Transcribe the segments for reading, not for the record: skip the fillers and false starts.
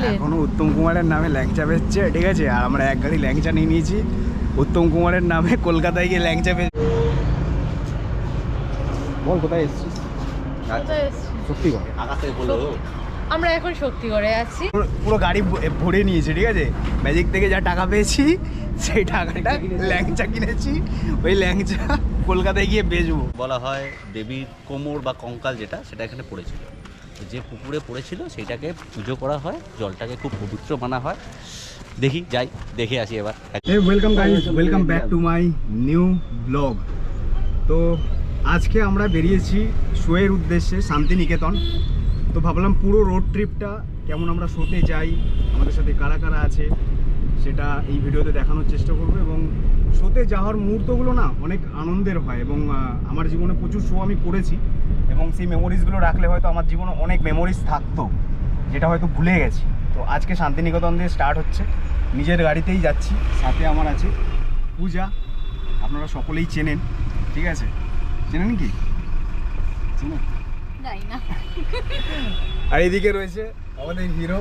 বেচছিলেন? এখনো উত্তম কুমারের নামে ল্যাংচা বেচছে, ঠিক আছে। আর আমরা এক গাড়ি ল্যাংচা নিয়ে নিয়েছি উত্তম কুমারের নামে, কলকাতায় গিয়ে ল্যাংচা বেচ। বল কোথায় এসছিস? কোথায় এসছি? শক্তিগড়। আকাশ থেকে বললো আমরা এখন শক্তিগড়ে আছি। পুরো গাড়ি ভরে নিয়েছে, ঠিক আছে। ম্যাজিক থেকে যা টাকা পেয়েছি সেই টাকাটা ল্যাংচা কিনেছি, ওই ল্যাংচা কলকাতায় গিয়ে বেচবো। বলা হয় দেবীর কোমর বা কঙ্কাল যেটা, সেটা এখানে পড়েছিল। তো যে পুকুরে পড়েছিল সেইটাকে পুজো করা হয়, জলটাকে খুব পবিত্র মানা হয়। দেখি যাই, দেখে আসি এবার। Welcome guys, welcome back to my new blog. তো আজকে আমরা বেরিয়েছি শোয়ের উদ্দেশ্যে শান্তিনিকেতন। তো ভাবলাম পুরো রোড ট্রিপটা কেমন আমরা শোতে যাই, আমাদের সাথে কারা কারা আছে সেটা এই ভিডিওতে দেখানোর চেষ্টা করবো। এবং শোতে যাওয়ার মুহূর্তগুলো না অনেক আনন্দের হয়, এবং আমার জীবনে প্রচুর শো আমি করেছি, এবং সেই মেমোরিজগুলো রাখলে হয়তো আমার জীবনে অনেক মেমোরিজ থাকতো যেটা হয়তো ভুলে গেছি। তো আজকে শান্তিনিকেতন দিয়ে স্টার্ট হচ্ছে, নিজের গাড়িতেই যাচ্ছি। সাথে আমার আছে পূজা, আপনারা সকলেই চেনেন, ঠিক আছে। চেনেন কি? চেনেন? যাই না। আর এদিকে রয়েছে আমাদের হিরো।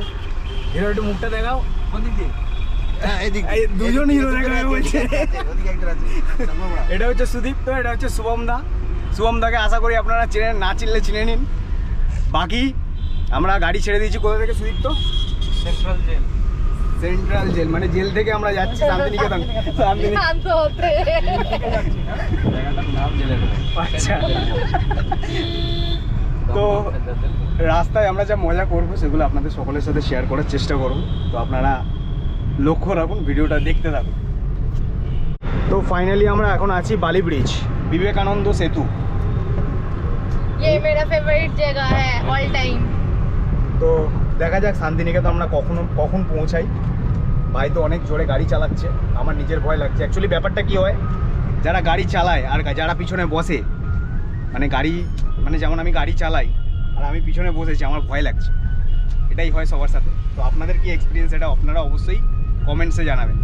হিরো একটু মুখটা দেখাও। দুজন হিরো দেখাবে বলছে। এটা হচ্ছে সুদীপ, তো এটা হচ্ছে শুভম দা। শুভম দাকে আশা করি আপনারা চেনেন, না চিনলে চিনে নিন। বাকি আমরা গাড়ি ছেড়ে দিয়েছি কোথা থেকে সুদীপ? তো সেন্ট্রাল জেল। সেন্ট্রাল জেল মানে জেল থেকে আমরা যাচ্ছি শান্তিনিকেতন। শান্ত হতে। আচ্ছা, তো রাস্তায় আমরা যা মজা করবো সেগুলো আপনাদের সকলের সাথে শেয়ার করার চেষ্টা করব। তো আপনারা লক্ষ্য রাখুন, ভিডিওটা দেখতে থাকুন। তো ফাইনালি আমরা এখন আছি বালি ব্রিজ, বিবেকানন্দ সেতু। ये मेरा फेवरेट जगह है ऑल टाइम। তো দেখা যাক শান্তিনিকেতন আমরা কখন পৌঁছাই। ভাই তো অনেক জোরে গাড়ি চালাচ্ছে, আমার নিজের ভয় লাগছে। অ্যাকচুয়ালি ব্যাপারটা কি হয়, যারা গাড়ি চালায় আর যারা পিছনে বসে, মানে গাড়ি মানে যেমন আমি গাড়ি চালাই আর আমি পিছনে বসেছি, আমার ভয় লাগছে। এটাই হয় সবার সাথে। তো আপনাদের কি এক্সপিরিয়েন্স, এটা আপনারা অবশ্যই কমেন্টসে জানাবেন।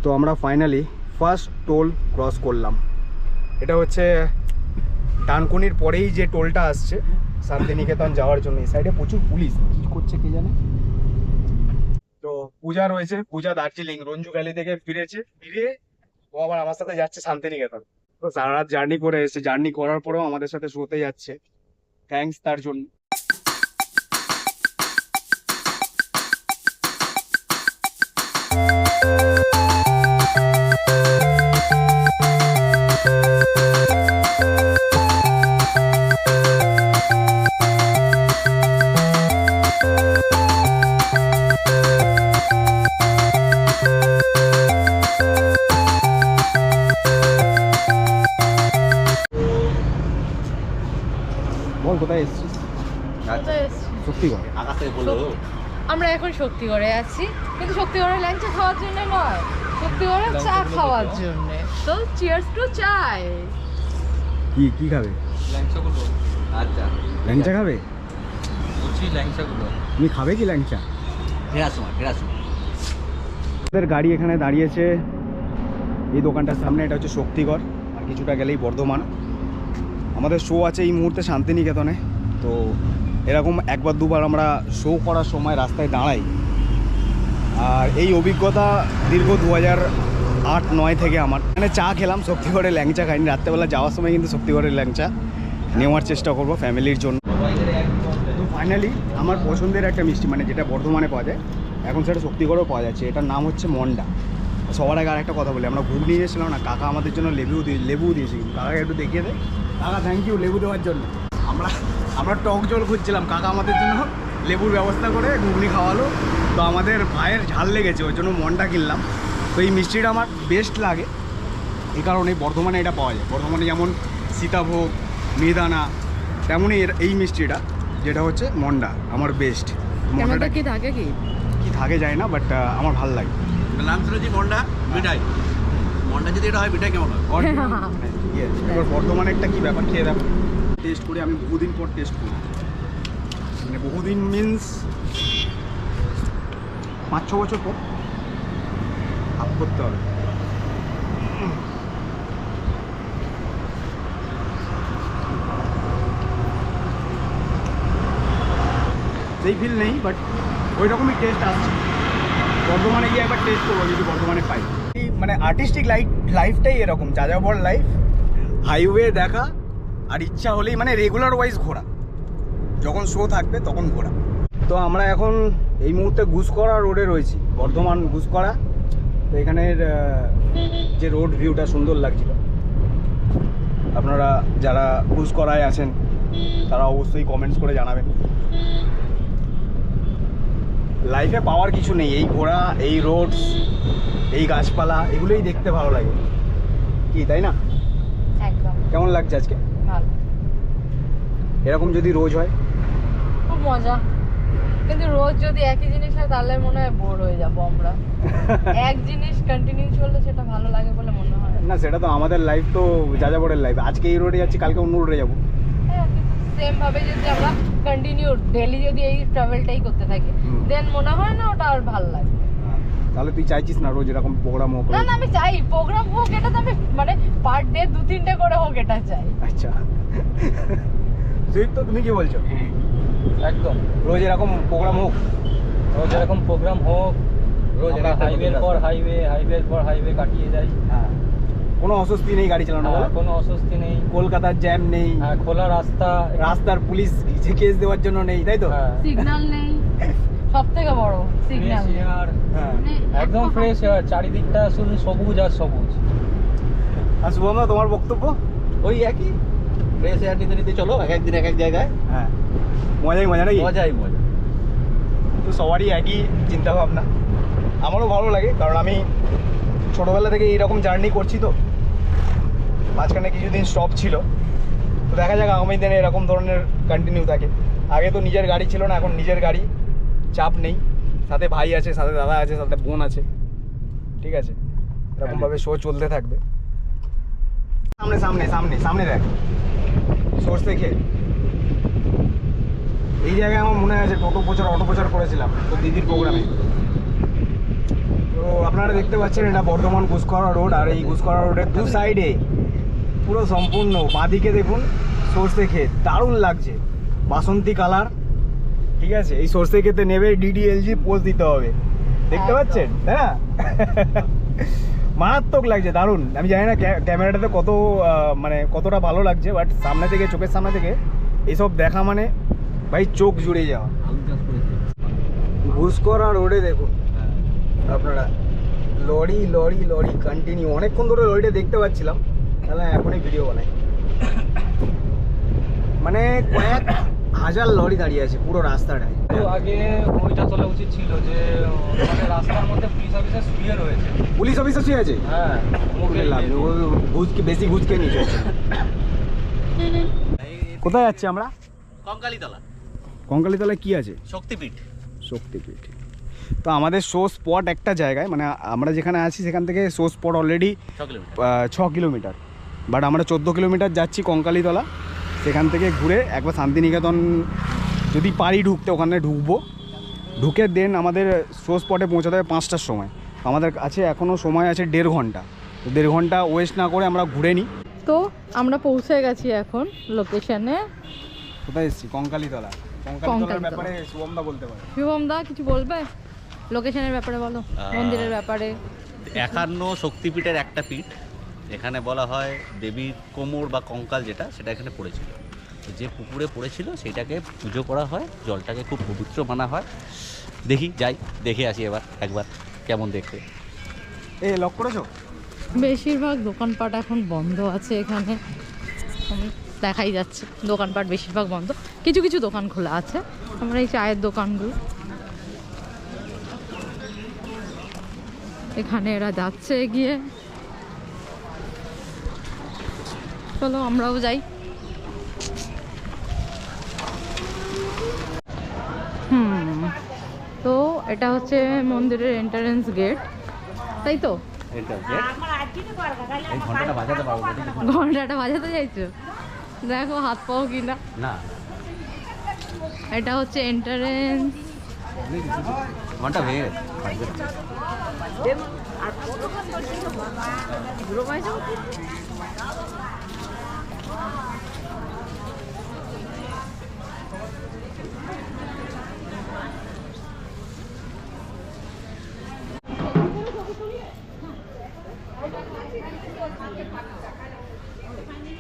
তো আমরা ফাইনালি ফার্স্ট টোল ক্রস করলাম। এটা হচ্ছে ডানকুনির পরেই যে টোলটা আসছে শান্তিনিকেতন যাওয়ার জন্য। এই সাইডে প্রচুর পুলিশ, কি করছে কে জানে। তো পূজা রয়েছে, পূজা দার্জিলিং রঞ্জু ভ্যালি থেকে ফিরে ও আবার আমার সাথে যাচ্ছে শান্তিনিকেতন। তো সারা রাত জার্নি করে এসেছে, জার্নি করার পরেও আমাদের সাথে শোতে যাচ্ছে, থ্যাঙ্কস তার জন্য। বল কোথায় এসেছিস? কোথায় এসছি? শক্তিগড়। আকাশ থেকে বললো আমরা এখন শক্তিগড়ে আছি, কিন্তু শক্তিগড়ে ল্যাংচা খাওয়ার জন্য নয়, শক্তিগড়ে চা খাওয়ার জন্য। তো চিয়ার্স টু চাই। কি খাবে? ল্যাংচাগুলো। আচ্ছা, ল্যাংচা খাবে? বলছি ল্যাংচাগুলো। তুমি খাবে কি ল্যাংচা? ফেরার সময়। আমাদের গাড়ি এখানে দাঁড়িয়েছে এই দোকানটার সামনে। এটা হচ্ছে শক্তিগড়, আর কিছুটা গেলেই বর্ধমান। আমাদের শো আছে এই মুহূর্তে শান্তিনিকেতনে। তো এরকম একবার দুবার আমরা শো করার সময় রাস্তায় দাঁড়াই, আর এই অভিজ্ঞতা দীর্ঘ 2008-09 থেকে আমার। এখানে চা খেলাম, শক্তিগড়ের ল্যাংচা খাইনি। রাত্রেবেলা যাওয়ার সময় কিন্তু শক্তিগড়ের ল্যাংচা নেওয়ার চেষ্টা করব ফ্যামিলির জন্য। তো ফাইনালি আমার পছন্দের একটা মিষ্টি, মানে যেটা বর্ধমানে পাওয়া যায়, এখন সেটা শক্তিগড়েও পাওয়া যাচ্ছে। এটার নাম হচ্ছে মন্ডা। সবার আগে আর একটা কথা বলি, আমরা ঘুগনি নিয়েছিলাম না, কাকা আমাদের জন্য লেবু দিয়েছি। কাকাকে একটু দেখিয়ে দেয়। কাকা থ্যাংক ইউ লেবু দেওয়ার জন্য। আমরা টক জল খুঁজছিলাম, কাকা আমাদের জন্য লেবুর ব্যবস্থা করে ঘুগনি খাওয়ালো। তো আমাদের ভাইয়ের ঝাল লেগেছে, ওই জন্য মন্ডা কিনলাম। তো এই মিষ্টিটা আমার বেস্ট লাগে, এই কারণে বর্ধমানে এটা পাওয়া যায়। বর্ধমানে যেমন সীতাভোগ, মিহিদানা, তেমনই এই মিষ্টিটা যেটা হচ্ছে মন্ডা আমার বেস্ট। মন্ডাটা কি থাকে কি থাকে যায় না, বাট আমার ভালো লাগে। নাম শুনেছি মন্ডা মিঠাই। মন্ডা যদি এটা হয় মিঠাই কেমন হয়? এবার বর্ধমানে একটা কি ব্যাপার, খেয়ে দেখো। টেস্ট করি, আমি বহুদিন পর টেস্ট করি, মানে বহুদিন মিন্স 5-6 বছর পর আপ করতে হবে। সেই ফিল নেই, বাট ওই রকমই টেস্ট আসছে। বর্ধমানে গিয়ে একবার টেস্ট করবো যদি বর্ধমানে পাই। এই মানে আর্টিস্টিক লাইফটাই এরকম, যাযাবর লাইফ, হাইওয়ে দেখা আর ইচ্ছা হলেই মানে রেগুলার ওয়াইজ ঘোরা, যখন শো থাকবে তখন ঘোরা। তো আমরা এখন এই মুহূর্তে গুসকরা রোডে রয়েছি, বর্ধমান গুসকরা। তো এখানের যে রোড ভিউটা সুন্দর লাগছিল। আপনারা যারা গুসকরায় আছেন তারা অবশ্যই কমেন্টস করে জানাবেন। লাইফে পাওয়ার কিছু নেই, এই ঘোড়া, এই রোডস, এই গাছপালা, এগুলোই দেখতে ভালো লাগে কি, তাই না? একদম। কেমন লাগছে আজকে? ভালো। এরকম যদি রোজ হয় খুব মজা, কিন্তু রোজ যদি একই জিনিস হয় তাহলে মনে হয় বোর হয়ে যাবো আমরা। এক জিনিস কন্টিনিউ চললে সেটা ভালো লাগে বলে মনে হয় না। সেটা তো আমাদের লাইফ, তো যাযাবরের লাইফ। আজকে এই রোডে যাচ্ছি, কালকে অন্য রোডে যাবো। হ্যাঁ, কিন্তু সেম ভাবে যদি আমরা কন্টিনিউ ডেইলি যদি এই ট্রাভেলটাই করতে থাকি, দেন মনে হয় না ওটা আর ভালো লাগে। তাহলে তুই চাইছিস না রোজ এরকম প্রোগ্রাম হোক? না না, আমি চাই প্রোগ্রাম হোক, এটা তো আমি মানে পার ডে 2-3টে করে হোক এটা চাই। আচ্ছা সুইট, তো তুমি কি বলছো? একদম, রোজ এরকম প্রোগ্রাম হোক, রোজ এরকম প্রোগ্রাম হোক, রোজ আমরা একটা হাইওয়ের পর হাইওয়ে, হাইওয়ের পর হাইওয়ে কাটিয়ে যাই। হ্যাঁ, কোনো অস্বস্তি নেই গাড়ি চালানো, বলো? কোনো অস্বস্তি নেই, কলকাতার জ্যাম নেই, খোলা রাস্তা, রাস্তার পুলিশ কেস দেওয়ার জন্য নেই, তাই তো? সিগন্যাল নেই, সব থেকে বড় সিগন্যাল। ফ্রেশ এয়ার, হ্যাঁ। একদম ফ্রেশ এয়ার, চারিদিকটা শুধু সবুজ আর সবুজ। আর শুভম দা, তোমার বক্তব্য? ওই একই, ফ্রেশ এয়ার নিতে নিতে চলো, এক একদিন এক এক জায়গায়, হ্যাঁ, মজাই মজা নাকি? মজাই মজা। তো সবারই একই চিন্তা ভাবনা। আমারও ভালো লাগে, কারণ আমি ছোটোবেলা থেকে এইরকম জার্নি করছি। তো মাঝখানে কিছুদিন স্টপ ছিল, তো দেখা যাক আগামী দিনে এরকম ধরনের কন্টিনিউ থাকে। আগে তো নিজের গাড়ি ছিল না, এখন নিজের গাড়ি, চাপ নেই, সাথে ভাই আছে, সাথে দাদা আছে, সাথে বোন আছে, ঠিক আছে? এরকমভাবে শো চলতে থাকবে। সামনে সামনে সামনে সামনে দেখ, সোর্স দেখে। এই জায়গায় আমার মনে আছে অটো প্রচার করেছিলাম তো দিদির প্রোগ্রামে। তো আপনারা দেখতে পাচ্ছেন এটা বর্ধমান গুসকরা রোড, আর এই গুসকরা রোডের দু সাইডে পুরো সম্পূর্ণ বাঁদিকে দেখুন সরষে ক্ষেত, দারুণ লাগছে, বাসন্তী কালার, ঠিক আছে? এই সরষে ক্ষেতে নেবে DDLG পোজ দিতে হবে, দেখতে পাচ্ছেন, তাই না? মারাত্মক লাগছে, দারুণ। আমি জানি না ক্যামেরাটাতে কত মানে কতটা ভালো লাগছে, বাট সামনে থেকে, চোখের সামনে থেকে এইসব দেখা মানে ভাই চোখ জুড়ে যাওয়া। গুসকরা রোডে দেখুন আপনারা, লরি লরি লরি কন্টিনিউ, অনেকক্ষণ ধরে লরিটা দেখতে পাচ্ছিলাম, তাহলে এখনই ভিডিও বানাই। মানে কয়েক হাজার লরি দাঁড়িয়ে আছে পুরো রাস্তাটায়। তো আগে ওইটা চলা উচিত ছিল যে মানে রাস্তার মধ্যে পুলিশ অফিসার শুয়ে রয়েছে। পুলিশ অফিসার শুয়ে আছে? হ্যাঁ, লাভ নেই, ও ঘুষকে বেশি ঘুষকে নিয়ে চলছে। কোথায় যাচ্ছি আমরা? কঙ্কালীতলা। কঙ্কালীতলায় কি আছে? শক্তিপীঠ। শক্তিপীঠ। তো আমাদের শো স্পট একটা জায়গায়, মানে আমরা যেখানে আছি সেখান থেকে show spot already 6 kilometre, but আমরা 14 কিলোমিটার যাচ্ছি কঙ্কালীতলা। সেখান থেকে ঘুরে একবার শান্তিনিকেতন যদি পারি ঢুকতে, ওখানে ঢুকবো, ঢুকে দেন আমাদের শো স্পটে পৌঁছাতে হবে 5টার সময়। আমাদের কাছে এখনও সময় আছে 1.5 ঘন্টা। তো 1.5 ঘন্টা ওয়েস্ট না করে আমরা ঘুরে নিই। তো আমরা পৌঁছে গেছি এখন লোকেশনে। কোথায় এসেছি? কঙ্কালীতলা। কঙ্কালীতলার ব্যাপারে শুভমদা বলতে পারে। শুভমদা কিছু বলবে লোকেশনের ব্যাপারে? বলো, মন্দিরের ব্যাপারে। 51 শক্তিপীঠের একটা পীঠ। এখানে বলা হয় দেবীর কোমর বা কঙ্কাল যেটা, সেটা এখানে পড়েছিল। তো যে পুকুরে পড়েছিল সেইটাকে পুজো করা হয়, জলটাকে খুব পবিত্র মানা হয়। দেখি, যাই, দেখে আসি একবার কেমন দেখতে। লক করেছো? বেশিরভাগ দোকানপাট এখন বন্ধ আছে এখানে, দেখাই যাচ্ছে দোকানপাট বেশিরভাগ বন্ধ, কিছু কিছু দোকান খোলা আছে। আমরা এই চায়ের দোকানগুলো, এখানে এরা যাচ্ছে এগিয়ে। চলো আমরাও যাই। তো এটা হচ্ছে মন্দিরের এন্ট্রান্স গেট, তাই তো? ঘন্টাটা বাজাতে চাইছো? দেখো হাত পাও কিনা। না, এটা হচ্ছে এন্ট্রান্স। ঘন্টা ভেঙে গেছে।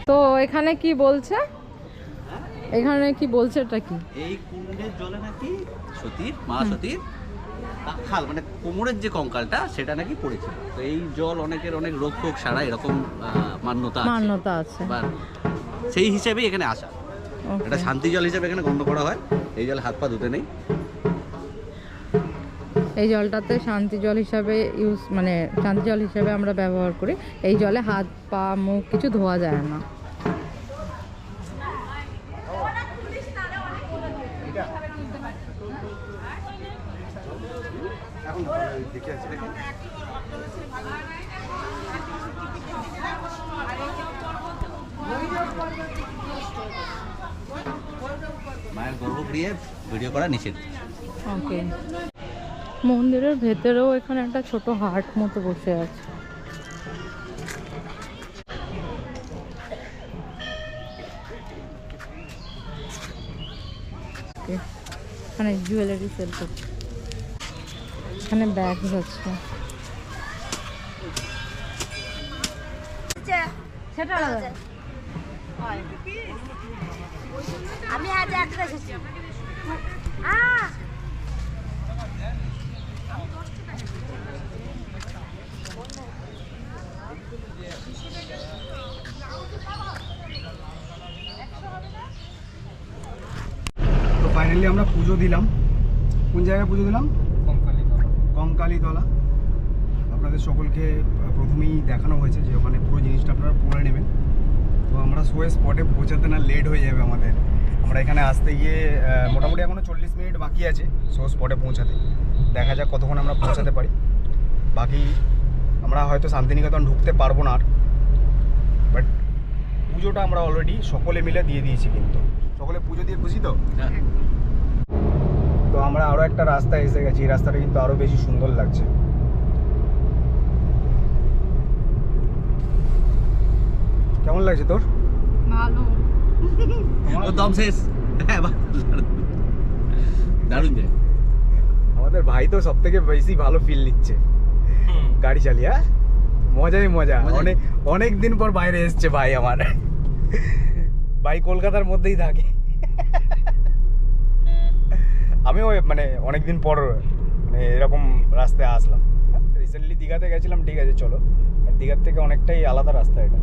তো এখানে কি বলছে, এখানে কি বলছে এটা কি? এই কুণ্ডের জলে নাকি সতীর মা সতীর খাল মানে কোমরের যে কঙ্কালটা সেটা নাকি পড়েছিল। তো এই জল অনেকের অনেক রোগ ফোগ সারা এরকম মান্যতা আছে। বা সেই হিসেবেই এখানে আসা। Okay. এটা শান্তি জল হিসেবে এখানে গণ্য করা হয়। এই জলে হাত পা ধুতে নেই। এই জলটাতে শান্তি জল হিসাবে মানে শান্তি জল হিসাবে আমরা ব্যবহার করি। এই জলে হাত পা মুখ কিছু ধোয়া যায় না। মায়ের গর্ভগৃহে ভিডিও করা নিষেধ। ওকে, মন্দিরের ভেতরেও এখানে একটা ছোট হাট মতো বসে আছে। এখানে জুয়েলারি সেল করছে, এখানে ব্যাগ আছে। সেটা আমি আজ একটা এসেছি। তো ফাইনালি আমরা পুজো দিলাম। কোন জায়গায় পুজো দিলাম? কঙ্কালীতলা। আপনাদের সকলকে প্রথমেই দেখানো হয়েছে যে ওখানে পুরো জিনিসটা আপনারা পড়ে নেবেন। তো আমরা শোয়ে স্পটে পৌঁছাতে না লেট হয়ে যাবে আমাদের। আমরা এখানে আসতে গিয়ে মোটামুটি এখনও 40 মিনিট বাকি আছে শো স্পটে পৌঁছাতে। দেখা যাক কতক্ষণ আমরা পৌঁছাতে পারি। বাকি আমরা হয়তো শান্তিনিকেতন ঢুকতে পারবো না আর, বাট পুজোটা আমরা অলরেডি সকলে মিলে দিয়ে দিয়েছি। কিন্তু সকলে পুজো দিয়ে খুশি তো? তো আমরা আরও একটা রাস্তায় এসে গেছি। এই রাস্তাটা কিন্তু আরও বেশি সুন্দর লাগছে। কেমন লাগছে তোর? ভালো। ও দম শেষ। হ্যাঁ দারুণ যায়। আমাদের ভাই তো সব থেকে বেশি ভালো ফিল নিচ্ছে গাড়ি চালিয়ে। মজাই মজা। অনেক দিন পর বাইরে এসছে ভাই আমার। ভাই কলকাতার মধ্যেই থাকে। আমিও মানে অনেকদিন পর মানে এরকম রাস্তায় আসলাম। রিসেন্টলি দীঘাতে গেছিলাম, ঠিক আছে চলো, দীঘার থেকে অনেকটাই আলাদা রাস্তা এটা।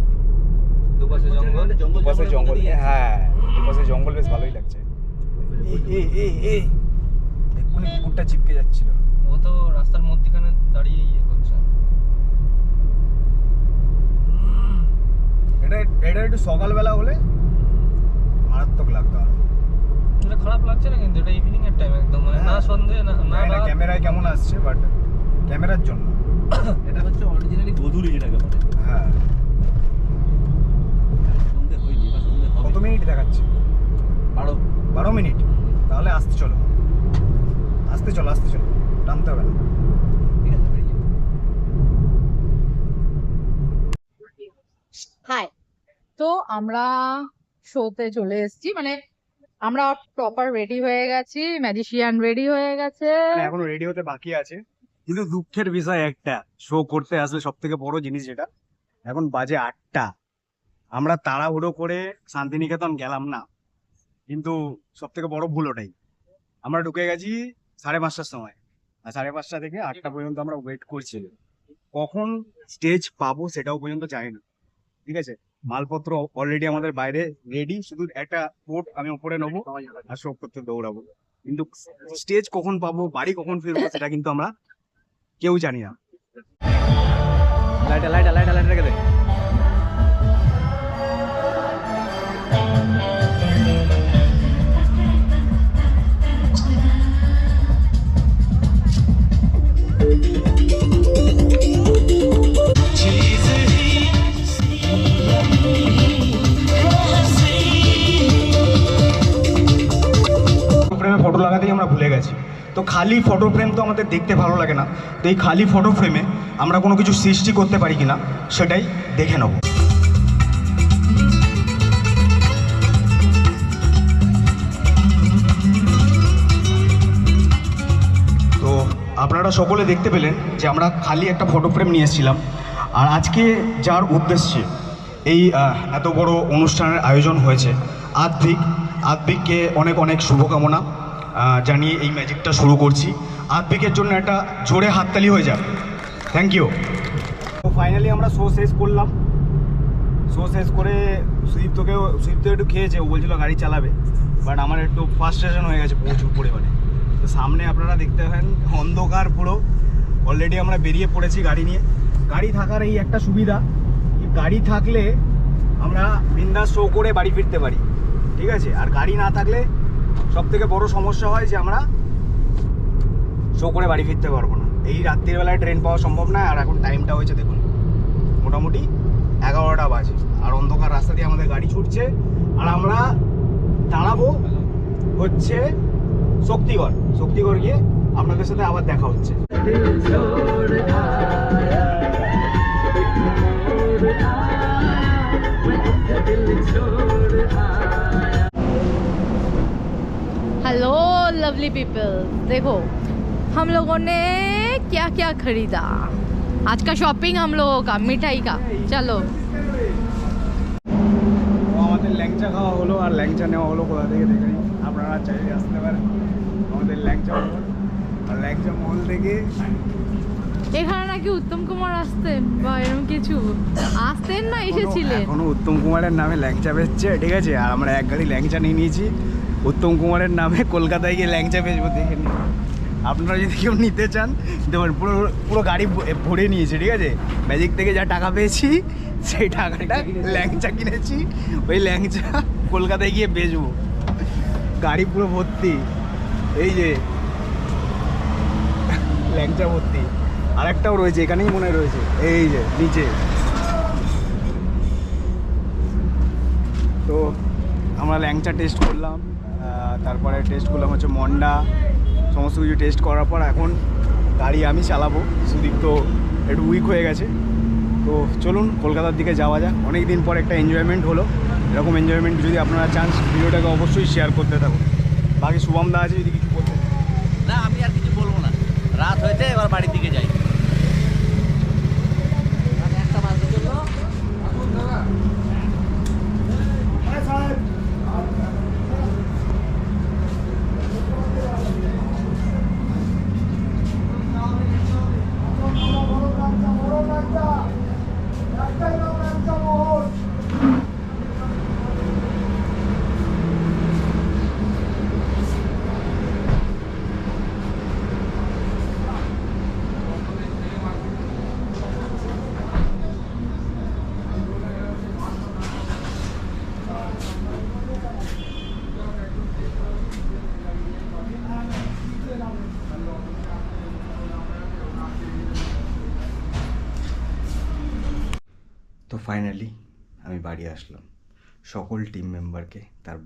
দুপাশে জঙ্গল, দুপাশে জঙ্গল। হ্যাঁ, দুপাশে জঙ্গল, বেশ ভালোই লাগছে। এক্ষুনি কুকুরটা চিপকে যাচ্ছিল। ও তো রাস্তার মধ্যখানে দাঁড়িয়ে ইয়ে করছে। এটা একটু সকালবেলা হলে মারাত্মক লাগতো। এটা খারাপ লাগছে না কিন্তু, এটা ইভিনিং এর টাইম একদম, মানে না সন্ধ্যে না রাত। ক্যামেরায় কেমন আসছে, বাট ক্যামেরার জন্য এটা হচ্ছে অরিজিনালি গোধূলি যেটাকে বলে। হ্যাঁ। সন্ধ্যে হয়নি বা সন্ধ্যে হবে। কত মিনিট দেখাচ্ছে? 12 মিনিট। তাহলে আসতে চলো, আসতে চলো, টানতে হবে না। ঠিক আছে, বেরিয়ে যাবে। হাই, তো আমরা শোতে চলে এসেছি, মানে আমরা প্রপার রেডি হয়ে গেছি, ম্যাজিশিয়ান রেডি হয়ে গেছে। এখনো রেডি হতে বাকি আছে। কিন্তু দুঃখের বিষয় একটা, শো করতে আসলে সব থেকে বড় জিনিস যেটা, এখন বাজে 8টা। আমরা তাড়াহুড়ো করে শান্তিনিকেতন গেলাম না, কিন্তু সব থেকে বড় ভুল ওটাই। আমরা ঢুকে গেছি 5:30টার সময়, আর 5:30টা থেকে 8টা পর্যন্ত আমরা ওয়েট করছি। কখন স্টেজ পাবো সেটাও পর্যন্ত জানি না। ঠিক আছে, মালপত্র অলরেডি আমাদের বাইরে রেডি, শুধু একটা কোট আমি উপরে নেবো আর শো করতে দৌড়াবো। কিন্তু স্টেজ কখন পাবো, বাড়ি কখন ফিরবো, সেটা কিন্তু আমরা কেউ জানি না। লাইটা রেখে দে। ফটো লাগাতেই আমরা ভুলে গেছি। তো খালি ফটো ফ্রেম তো আমাদের দেখতে ভালো লাগে না। তো এই খালি ফটো ফ্রেমে আমরা কোনো কিছু সৃষ্টি করতে পারি কিনা সেটাই দেখে নেব। তো আপনারা সকলে দেখতে পেলেন যে আমরা খালি একটা ফটো ফ্রেম নিয়ে এসেছিলাম। আর আজকে যার উদ্দেশ্যে এই এত বড় অনুষ্ঠানের আয়োজন হয়েছে। আদ্ভিককে অনেক অনেক শুভকামনা জানিয়ে এই ম্যাজিকটা শুরু করছি। আদ্ভিকের জন্য একটা জোরে হাততালি হয়ে যাক। Thank you. তো ফাইনালি আমরা শো শেষ করলাম। শো শেষ করে সুদীপ্ত একটু খেয়েছে, ও বলছিল গাড়ি চালাবে, বাট আমার একটু ফার্স্ট্রেশন হয়ে গেছে প্রচুর পরিমাণে। তো সামনে আপনারা দেখতে পাবেন অন্ধকার পুরো। অলরেডি আমরা বেরিয়ে পড়েছি গাড়ি নিয়ে। গাড়ি থাকার এই একটা সুবিধা, গাড়ি থাকলে আমরা বিন্দাস শো করে বাড়ি ফিরতে পারি, ঠিক আছে। আর গাড়ি না থাকলে সবথেকে বড় সমস্যা হয় যে আমরা শো করে বাড়ি ফিরতে পারবো না। এই রাত্রিবেলায় ট্রেন পাওয়া সম্ভব না। আর এখন টাইমটা হয়েছে দেখুন মোটামুটি 11টা বাজে, আর অন্ধকার রাস্তা দিয়ে আমাদের গাড়ি ছুটছে। আর আমরা দাঁড়াবো হচ্ছে শক্তিগড় গিয়ে আপনাদের সাথে আবার দেখা হচ্ছে। हेलो लवली पीपल, देखो हम लोगों ने क्या क्या खरीदा। आज का शॉपिंग हम लोगों का मिठाई का। चलो আমাদের ল্যাংচা খাওয়া হলো আর ল্যাংচা নেওয়া হলো কোথা থেকে দেখে নিন। আপনারা চাইলে আসতে পারেন আমাদের ল্যাংচা মহল। আর ল্যাংচা মহল থেকে এখানে নাকি উত্তম কুমার আসতেন বা এরকম কিছু আসতেন না, এসেছিলেন। এখনো উত্তম কুমারের নামে ল্যাংচা বেচছে, ঠিক আছে। আর আমরা এক গাড়ি ল্যাংচা নিয়ে নিয়েছি উত্তম কুমারের নামে। কলকাতায় গিয়ে ল্যাংচা বেচবো, দেখে নিন। আপনারা যদি কেউ নিতে চান দেখুন, পুরো গাড়ি ভরে নিয়েছে, ঠিক আছে। ম্যাজিক থেকে যা টাকা পেয়েছি সেই টাকাটা ল্যাংচা কিনেছি, ওই ল্যাংচা কলকাতায় গিয়ে বেচবো। গাড়ি পুরো ভর্তি, এই যে ল্যাংচা ভর্তি। আরেকটাও রয়েছে এখানেই মনে রয়েছে, এই যে নিচে। তো আমরা ল্যাংচা টেস্ট করলাম, তারপরে টেস্ট করলাম হচ্ছে মন্ডা। সমস্ত কিছু টেস্ট করার পর এখন গাড়ি আমি চালাবো। সুদীপ তো একটু উইক হয়ে গেছে। তো চলুন কলকাতার দিকে যাওয়া যাক। অনেক দিন পর একটা এনজয়মেন্ট হলো। এরকম এনজয়মেন্ট যদি আপনারা চান ভিডিওটাকে অবশ্যই শেয়ার করতে থাকুন। বাকি শুভম দা আছে যদি কিছু বলতে। না, আমি আর কিছু বলবো না, রাত হয়েছে, এবার বাড়ির দিকে যাই। তো ফাইনালি আমি বাড়ি আসলাম সকল টিম মেম্বারকে তাদের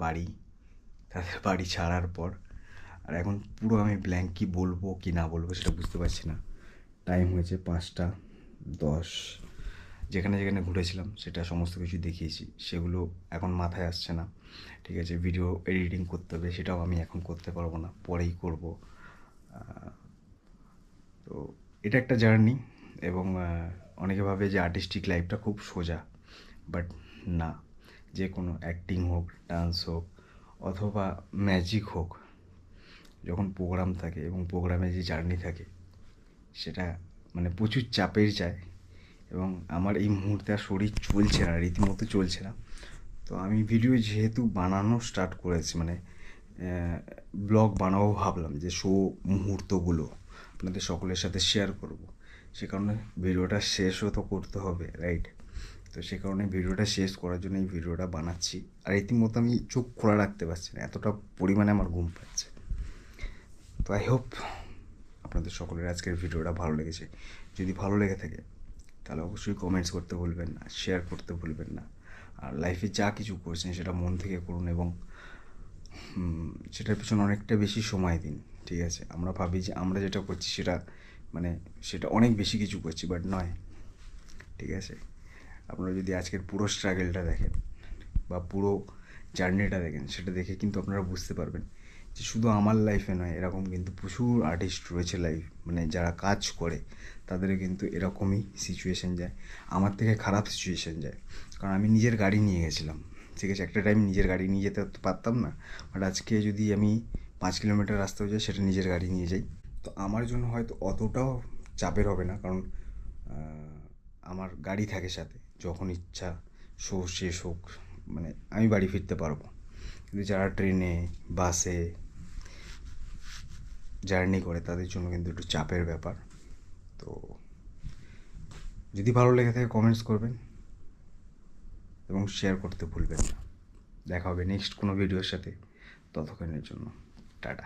বাড়ি ছাড়ার পর। আর এখন পুরো আমি ব্ল্যাঙ্ক, কী বলবো কি না বলবো সেটা বুঝতে পারছি না। টাইম হয়েছে 5টা 10। যেখানে যেখানে ঘুরেছিলাম সেটা সমস্ত কিছু দেখিয়েছি, সেগুলো এখন মাথায় আসছে না, ঠিক আছে। ভিডিও এডিটিং করতে হবে, সেটাও আমি এখন করতে পারবো না, পরেই করব। তো এটা একটা জার্নি। এবং অনেকে ভাবে যে আর্টিস্টিক লাইফটা খুব সোজা, বাট না। যে কোনো অ্যাক্টিং হোক, ডান্স হোক অথবা ম্যাজিক হোক, যখন প্রোগ্রাম থাকে এবং প্রোগ্রামে যে জার্নি থাকে সেটা মানে প্রচুর চাপের যায়। এবং আমার এই মুহূর্তে আর শরীর চলছে না, রীতিমতো চলছে না। তো আমি ভিডিও যেহেতু বানানো স্টার্ট করেছি, মানে ব্লগ বানাবো ভাবলাম, যে শো মুহূর্তগুলো আপনাদের সকলের সাথে শেয়ার করব। সে কারণে ভিডিওটা শেষও তো করতে হবে, রাইট। তো সে কারণে ভিডিওটা শেষ করার জন্য এই ভিডিওটা বানাচ্ছি। আর রীতিমতো আমি চোখ খোলা রাখতে পারছি না, এতটা পরিমাণে আমার ঘুম পাচ্ছে। তো আই হোপ আপনাদের সকলের আজকের ভিডিওটা ভালো লেগেছে। যদি ভালো লেগে থাকে তাহলে অবশ্যই কমেন্টস করতে ভুলবেন না, শেয়ার করতে ভুলবেন না। আর লাইফে যা কিছু করছেন সেটা মন থেকে করুন এবং সেটার পিছনে অনেকটা বেশি সময় দিন, ঠিক আছে। আমরা ভাবি যে আমরা যেটা করছি সেটা অনেক বেশি কিছু করছি, বাট নয়, ঠিক আছে। আপনারা যদি আজকের পুরো স্ট্রাগলটা দেখেন বা পুরো জার্নিটা দেখেন, সেটা দেখে কিন্তু আপনারা বুঝতে পারবেন যে শুধু আমার লাইফে নয়, এরকম কিন্তু প্রচুর আর্টিস্ট রয়েছে লাইফ, মানে যারা কাজ করে তাদেরও কিন্তু এরকমই সিচুয়েশন যায়, আমার থেকে খারাপ সিচুয়েশন যায়। কারণ আমি নিজের গাড়ি নিয়ে গেছিলাম, ঠিক আছে, একটা টাইম নিজের গাড়ি নিয়ে যেতে তো পারতাম না, বাট আজকে যদি আমি 5 কিলোমিটার রাস্তাও যাই সেটা নিজের গাড়ি নিয়ে যাই, তো আমার জন্য হয়তো অতটাও চাপের হবে না, কারণ আমার গাড়ি থাকে সাথে, যখন ইচ্ছা শো শেষ হোক মানে আমি বাড়ি ফিরতে পারবো। কিন্তু যারা ট্রেনে বাসে জার্নি করে তাদের জন্য কিন্তু একটু চাপের ব্যাপার। তো যদি ভালো লেগে থাকে কমেন্টস করবেন এবং শেয়ার করতে ভুলবেন না। দেখা হবে নেক্সট কোনো ভিডিওর সাথে, ততক্ষণের জন্য টাটা।